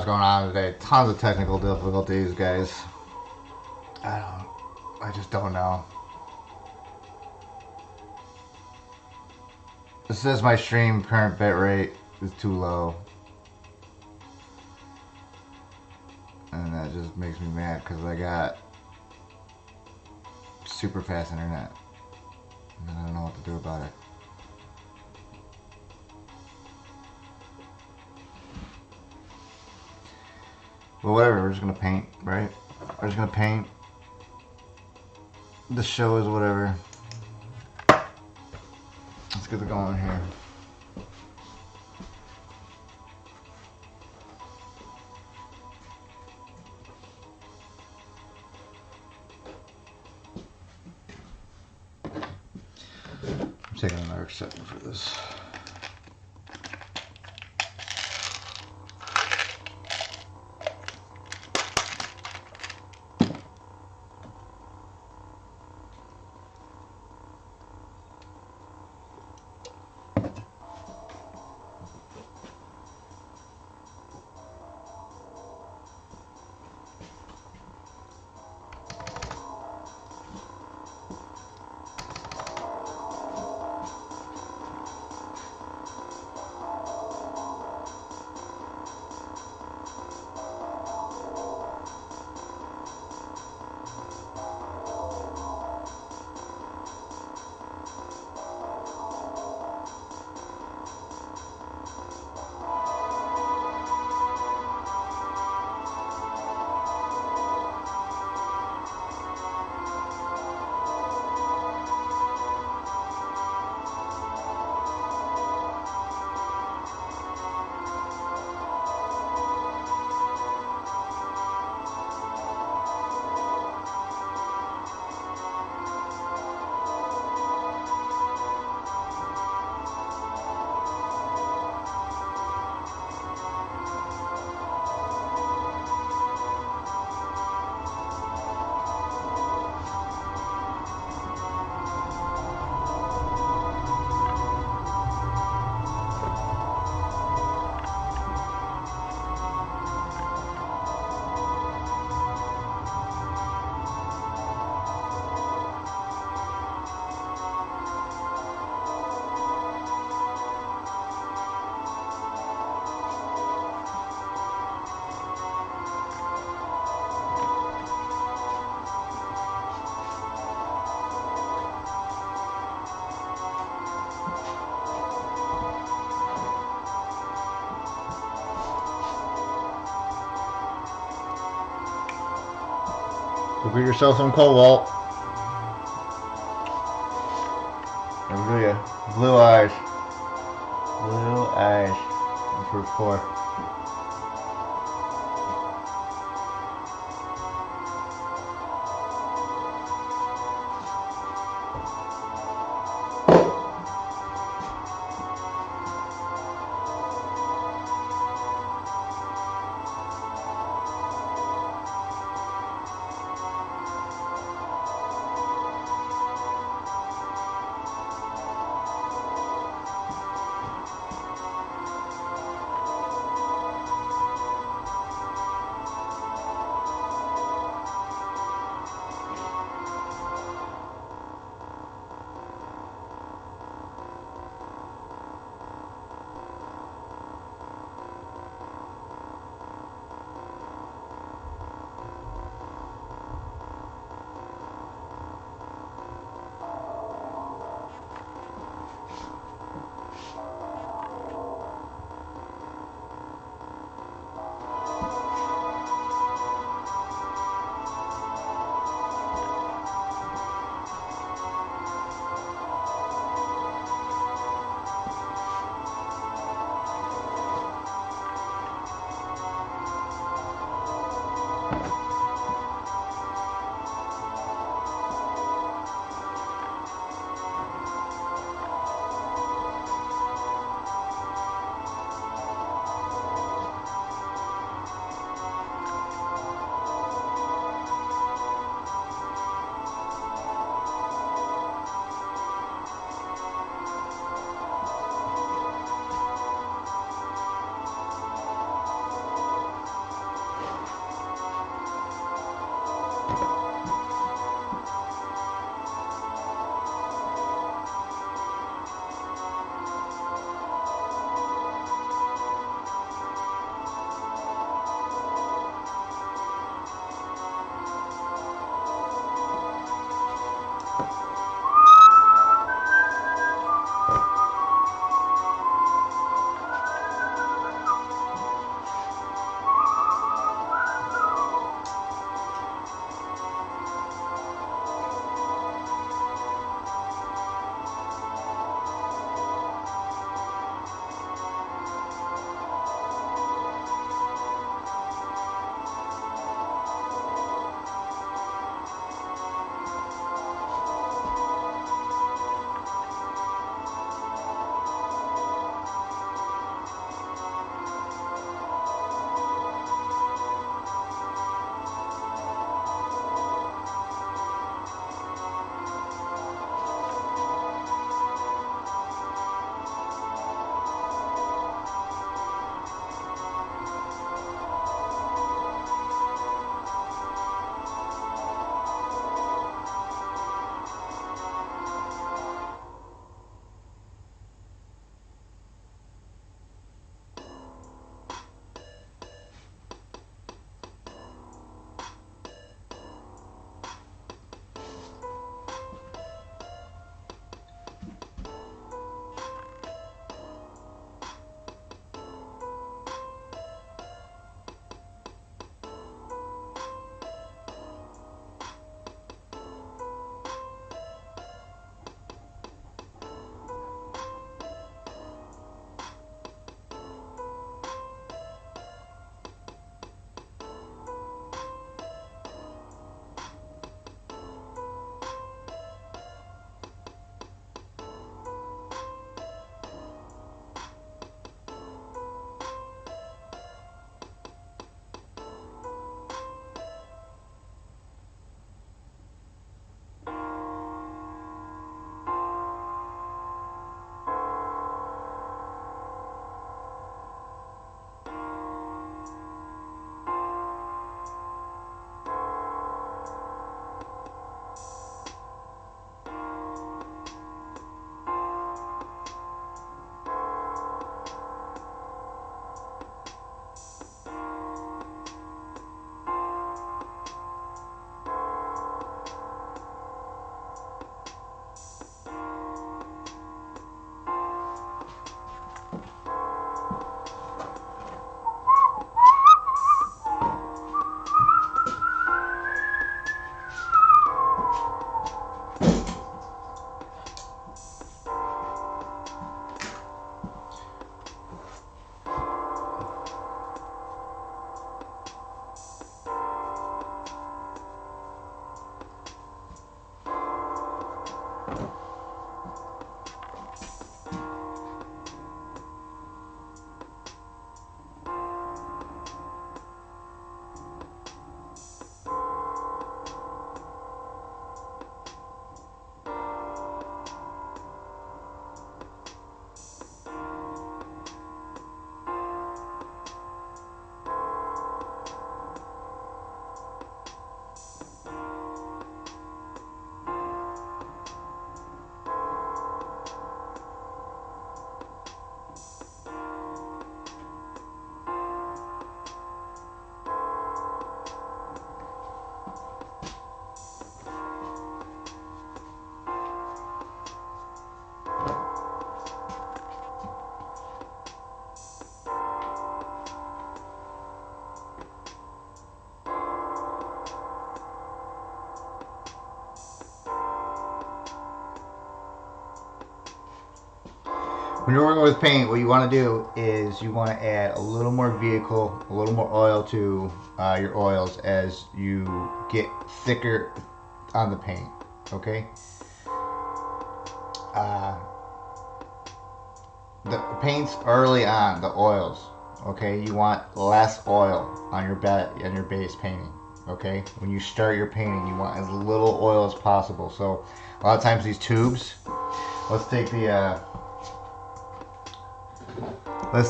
what's going on today. Tons of technical difficulties, guys. I just don't know. It says my stream current bitrate is too low. And that just makes me mad because I got super fast internet. And I don't know what to do about it. Well, whatever, we're just gonna paint, right? We're just gonna paint. The show is whatever. Let's get it going here. I'm taking another second for this. Go get yourself some cobalt. Hallelujah. Blue eyes. Blue eyes. That's what it's for. When you're working with paint, what you want to do is you want to add a little more vehicle, a little more oil to your oils as you get thicker on the paint. Okay. The paints early on, the oils. Okay, you want less oil on your base painting. Okay, when you start your painting, you want as little oil as possible. So a lot of times these tubes. Let's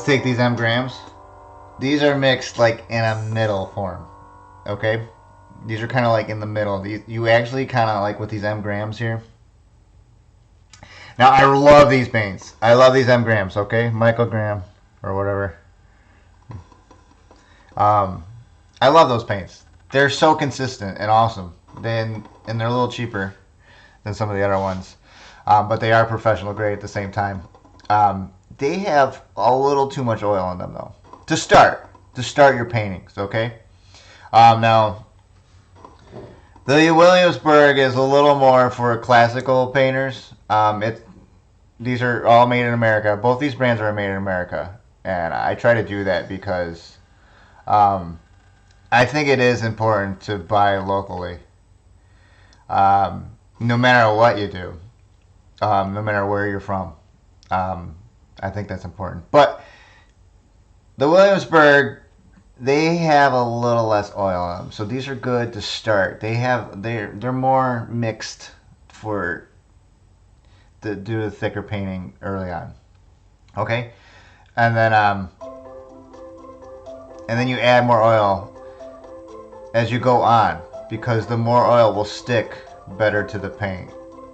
take these M-grams. These are mixed like in a middle form. Okay, these are kind of like in the middle. You actually kind of like with these M-grams here. Now I love these paints. I love these M-grams. Okay, microgram or whatever. I love those paints. They're so consistent and awesome. And they're a little cheaper than some of the other ones, but they are professional grade at the same time. They have a little too much oil in them though. To start your paintings, okay? Now, the Williamsburg is a little more for classical painters. These are all made in America. Both these brands are made in America, and I try to do that because I think it is important to buy locally. No matter what you do, no matter where you're from. I think that's important. But the Williamsburg, they have a little less oil in them, so these are good to start. They're more mixed to do the thicker painting early on. Okay, and then you add more oil as you go on, because the more oil will stick better to the paint.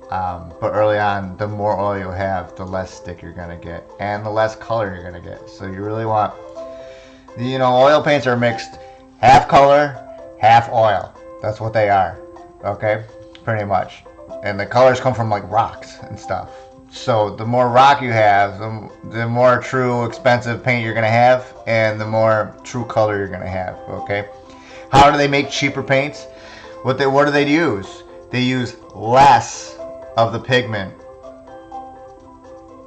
But early on, the more oil you have, the less stick you're going to get, and the less color you're going to get. So you really want, oil paints are mixed half color, half oil. That's what they are, okay? Pretty much. And the colors come from like rocks and stuff. So the more rock you have, the more true expensive paint you're going to have, and the more true color you're going to have, okay? How do they make cheaper paints? What do they use? They use less of the pigment,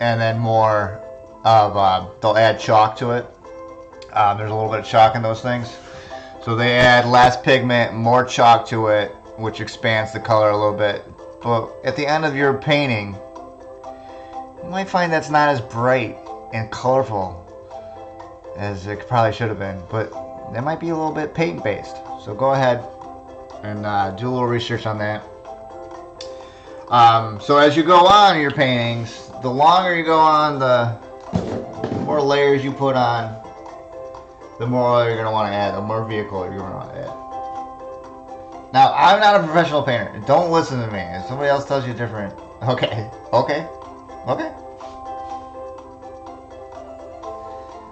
and then more of they'll add chalk to it. There's a little bit of chalk in those things, so they add less pigment, more chalk to it, which expands the color a little bit. But at the end of your painting, you might find that's not as bright and colorful as it probably should have been, but that might be a little bit paint based. So go ahead and do a little research on that. So as you go on in your paintings, the longer you go on, the more layers you put on, the more oil you're going to want to add, the more vehicle you're going to want to add. Now, I'm not a professional painter. Don't listen to me. If somebody else tells you different, okay.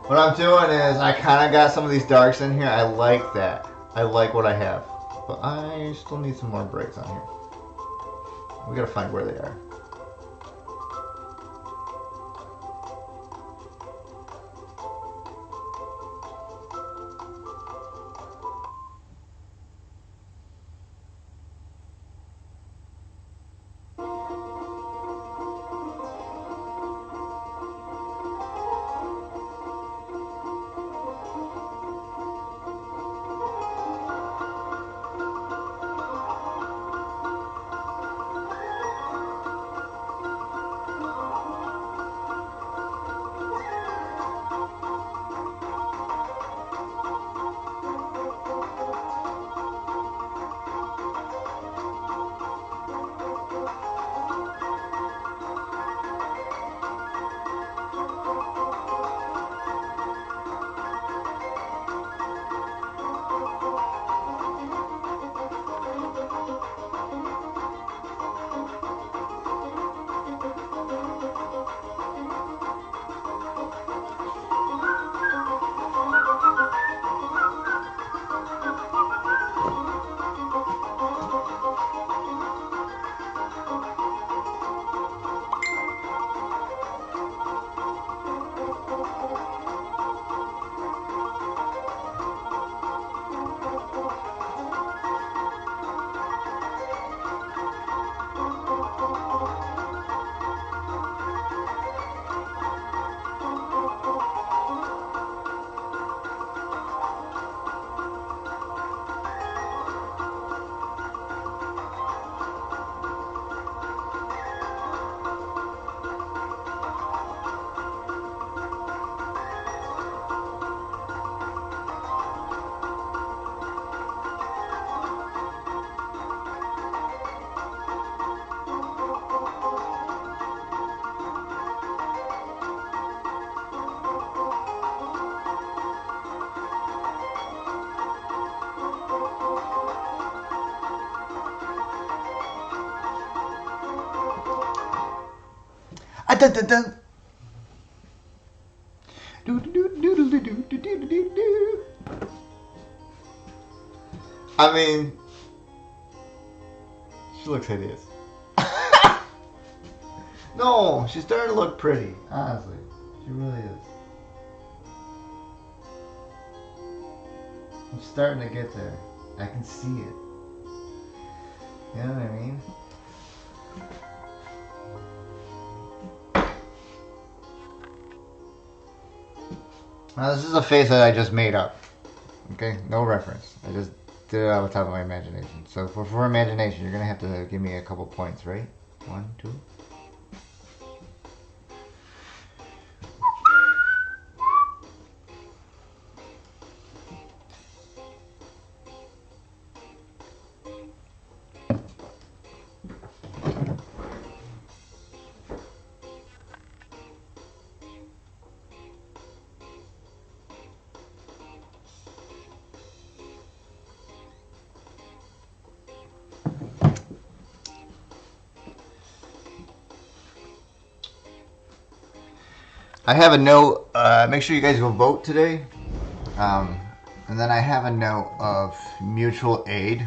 What I'm doing is I kind of got some of these darks in here. I like that. I like what I have. But I still need some more breaks on here. We gotta find where they are. dun, dun, dun. I mean, she looks hideous. No, she's starting to look pretty, honestly. She really is. I'm starting to get there. I can see it. You know what I mean? Now this is a face that I just made up. Okay? No reference. I just did it off the top of my imagination. So for imagination, you're going to have to give me a couple points, right? 1, 2. I have a note. Make sure you guys go vote today. And then I have a note of mutual aid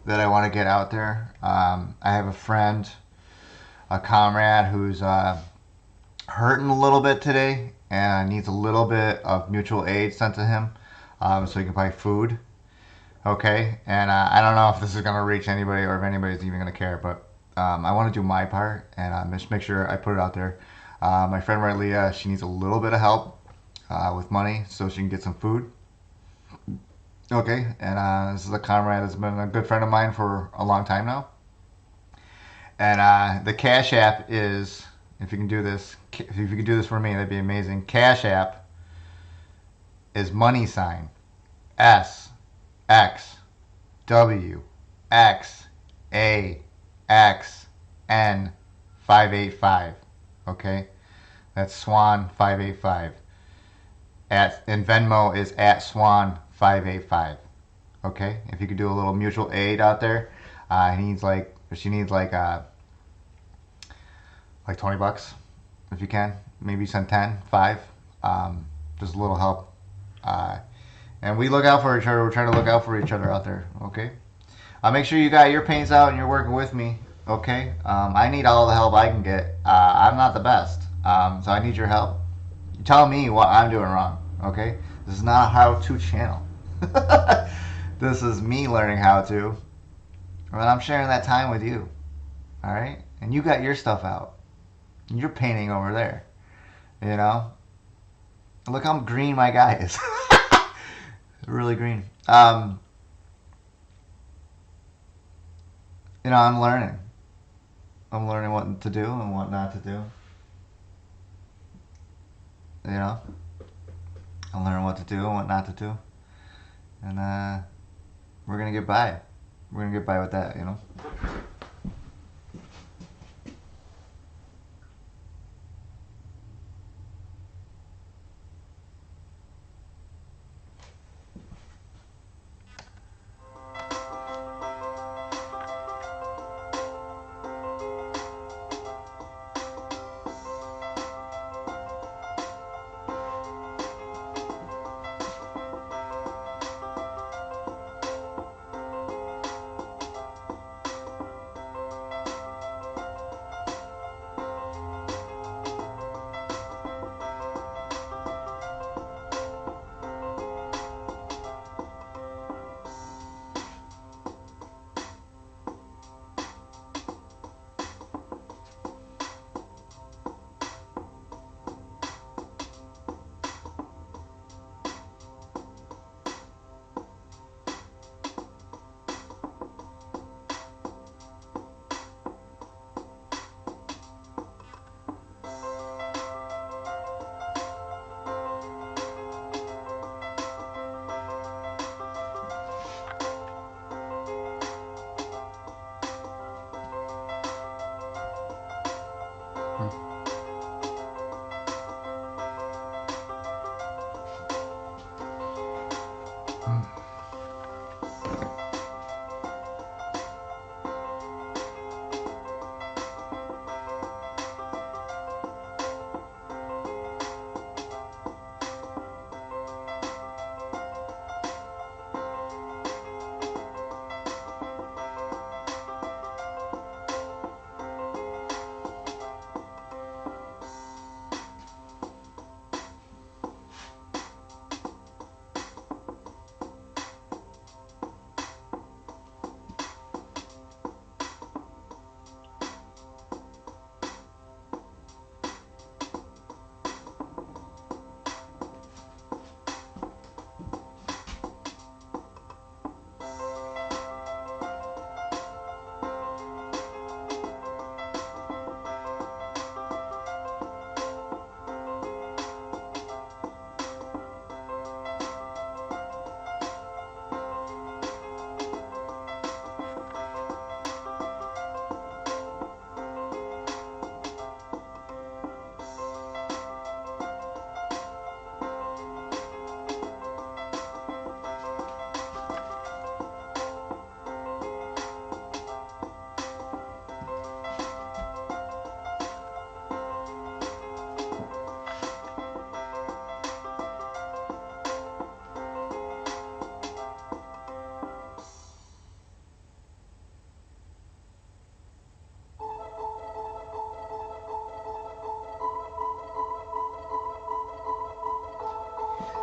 that I want to get out there. I have a friend, a comrade who's hurting a little bit today and needs a little bit of mutual aid sent to him so he can buy food. Okay, and I don't know if this is going to reach anybody or if anybody's even going to care, but I want to do my part and just make sure I put it out there. My friend right, Leah, she needs a little bit of help with money so she can get some food. Okay, and this is a comrade that's been a good friend of mine for a long time now. And the Cash App is, if you can do this for me, that'd be amazing. Cash App is $SXWXAXN585. Okay, that's Swan 585. And Venmo is at Swan 585. Okay, if you could do a little mutual aid out there, she needs like $20 if you can. Maybe send 10, 5. Just a little help. And we look out for each other. We're trying to look out for each other out there. Okay. Make sure you got your paints out and you're working with me. Okay, I need all the help I can get. I'm not the best, so I need your help. You tell me what I'm doing wrong. Okay, this is not a how-to channel. This is me learning how to, and I'm sharing that time with you. All right, and you got your stuff out. You're painting over there. You know, look how green my guy is. Really green. You know, I'm learning. I'm learning what to do and what not to do. You know? I'm learning what to do and what not to do. And we're going to get by. We're going to get by with that, you know?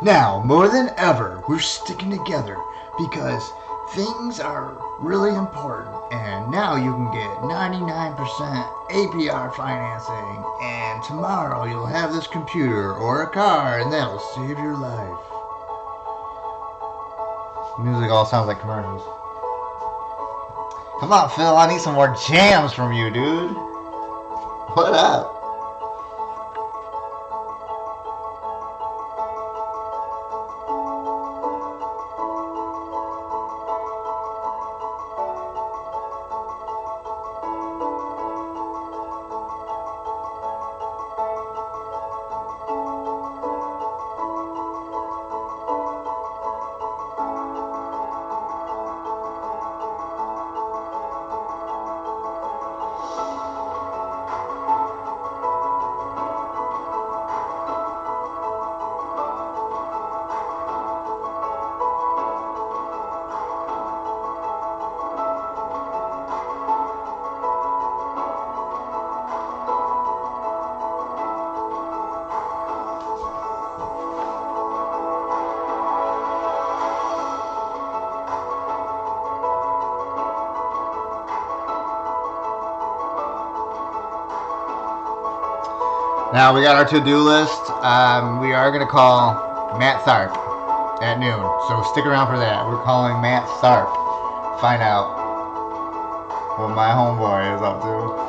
Now, more than ever, we're sticking together because things are really important. And now you can get 99% APR financing. And tomorrow you'll have this computer or a car, and that'll save your life. Music all sounds like commercials. Come on, Phil. I need some more jams from you, dude. What up? Now we got our to-do list. We are going to call Matt Tharp at noon. So stick around for that. We're calling Matt Tharp. Find out what my homeboy is up to.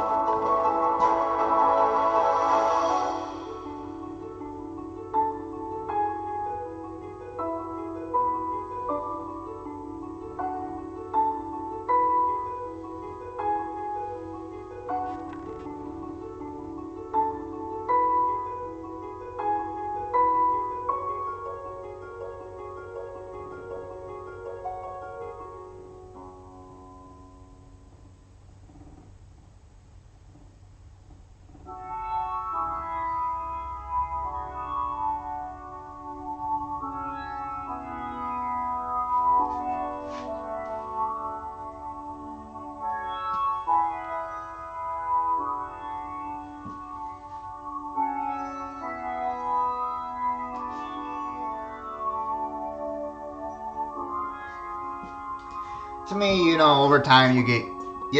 To me, you know, over time you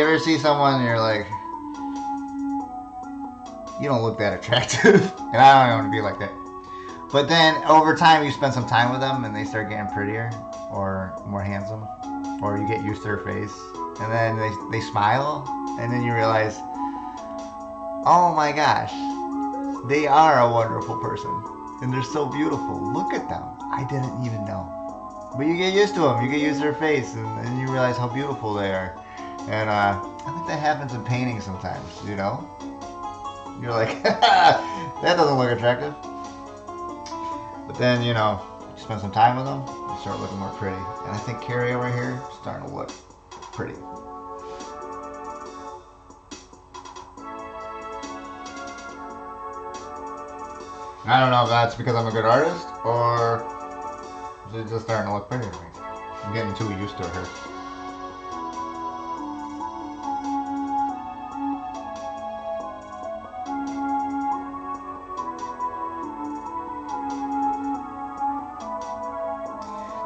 ever see someone and you're like, you don't look that attractive. And I don't want to be like that. But then over time you spend some time with them and they start getting prettier or more handsome, or you get used to their face, and then they smile, and then you realize, oh my gosh, they are a wonderful person and they're so beautiful. Look at them. I didn't even know. But you get used to them. You get used to their face, and you realize how beautiful they are. And I think that happens in painting sometimes, you know? You're like, that doesn't look attractive. But then, you know, you spend some time with them, you start looking more pretty. And I think Carrie over here is starting to look pretty. I don't know if that's because I'm a good artist, or she's just starting to look pretty to me. I'm getting too used to her.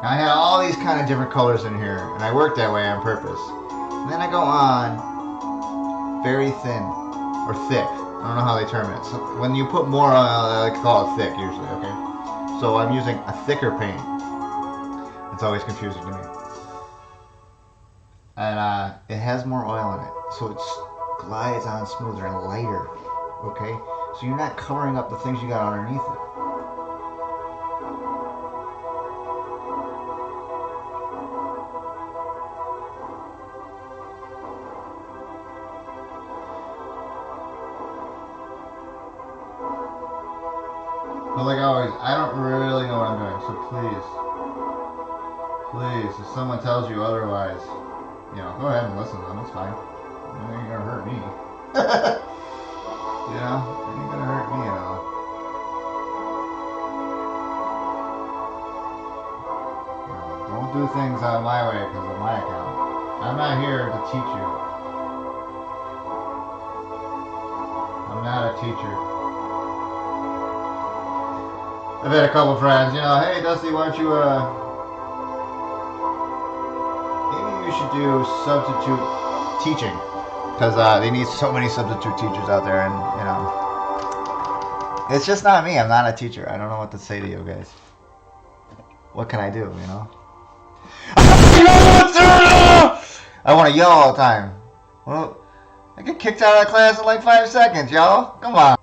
Now I had all these kind of different colors in here, and I worked that way on purpose. And then I go on very thin, or thick. I don't know how they term it. So when you put more on, I like to call it thick usually, okay? So I'm using a thicker paint. It's always confusing to me. And it has more oil in it, so it glides on smoother and lighter, okay? So you're not covering up the things you got underneath it. But like always, I don't really know what I'm doing, so please, if someone tells you otherwise, you know, go ahead and listen to them, it's fine. It ain't gonna hurt me. You know, it ain't gonna hurt me at all. You know, don't do things on my way because of my account. I'm not here to teach you. I'm not a teacher. I've had a couple friends, hey Dusty, why don't you maybe you should do substitute teaching, because they need so many substitute teachers out there, and it's just not me. I'm not a teacher. I don't know what to say to you guys. What can I do? I want to yell all the time. Well, I get kicked out of class in like 5 seconds, y'all. Come on.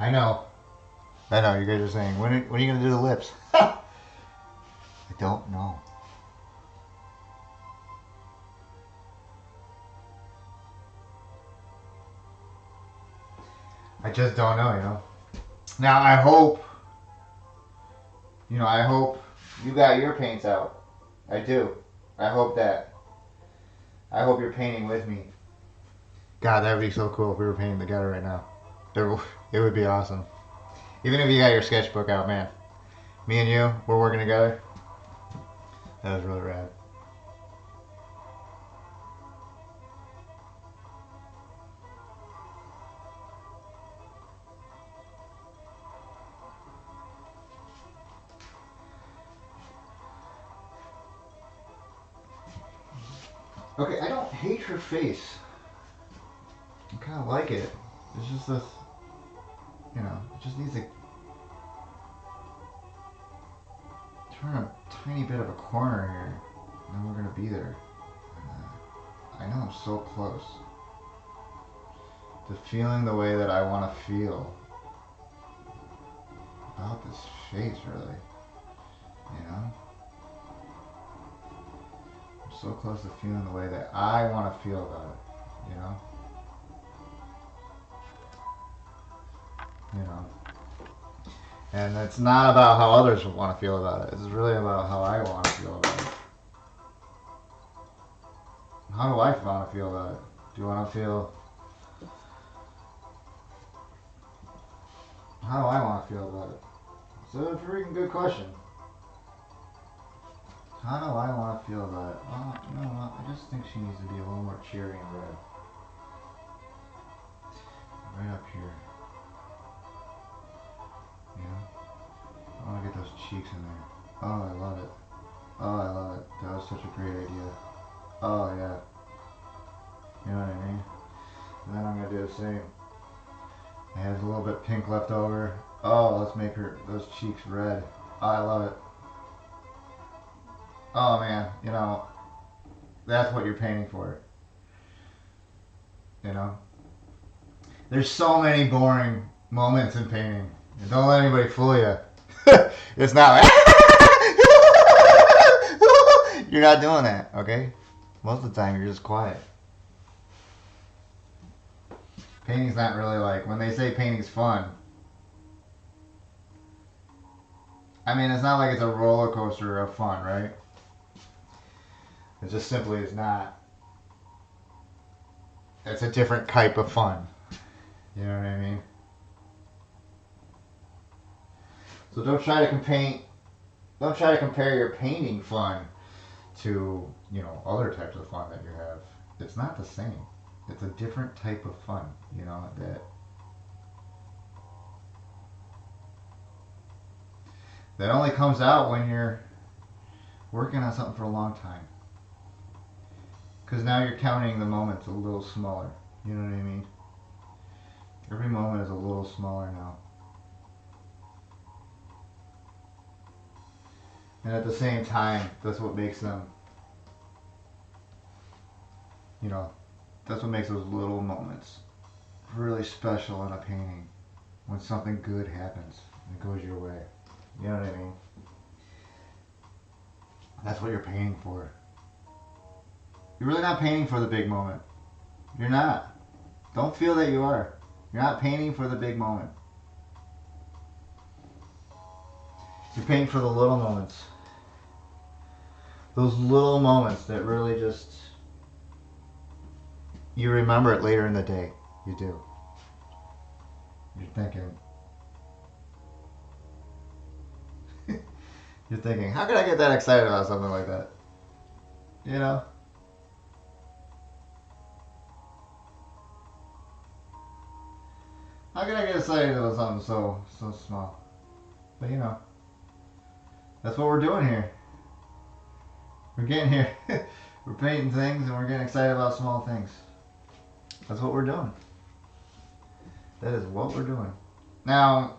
I know. You guys are saying, when are you going to do the lips? I don't know. I just don't know. Now, I hope you got your paints out. I do. I hope that. I hope you're painting with me. God, that would be so cool if we were painting together right now. It would be awesome. Even if you got your sketchbook out, man. Me and you, we're working together. That was really rad. Okay, I don't hate her face. I kind of like it. It's just this, it just needs to turn a tiny bit of a corner here, and then we're gonna be there. And, I know I'm so close to feeling the way that I want to feel about this face, really. I'm so close to feeling the way that I want to feel about it. And it's not about how others want to feel about it. It's really about how I want to feel about it. How do I want to feel about it? Do you want to feel... How do I want to feel about it? It's a freaking good question. How do I want to feel about it? Well, you know what? I just think she needs to be a little more cheery and red. Right up here. Yeah. I want to get those cheeks in there. Oh, I love it. Oh, I love it. That was such a great idea. Oh, yeah. You know what I mean? And then I'm going to do the same. It has a little bit pink left over. Oh, let's make her those cheeks red. Oh, I love it. Oh, man. You know, that's what you're painting for. You know? There's so many boring moments in painting. And don't let anybody fool you. It's not like... You're not doing that, okay? Most of the time, you're just quiet. Painting's not really like... When they say painting's fun, I mean, it's not like it's a roller coaster of fun, right? It just simply is not. It's a different type of fun. You know what I mean? So don't try to compare your painting fun to, you know, other types of fun that you have. It's not the same. It's a different type of fun, you know, that only comes out when you're working on something for a long time. Because now you're counting the moments a little smaller. You know what I mean? Every moment is a little smaller now. And at the same time, that's what makes them, you know, that's what makes those little moments really special in a painting. When something good happens and it goes your way. You know what I mean? That's what you're painting for. You're really not painting for the big moment. You're not. Don't feel that you are. You're not painting for the big moment. You're painting for the little moments. Those little moments that really just... You remember it later in the day. You do. You're thinking... You're thinking, how could I get that excited about something like that? You know? How could I get excited about something so small? But you know, that's what we're doing here. We're getting here. We're painting things and we're getting excited about small things. That's what we're doing. That is what we're doing. Now,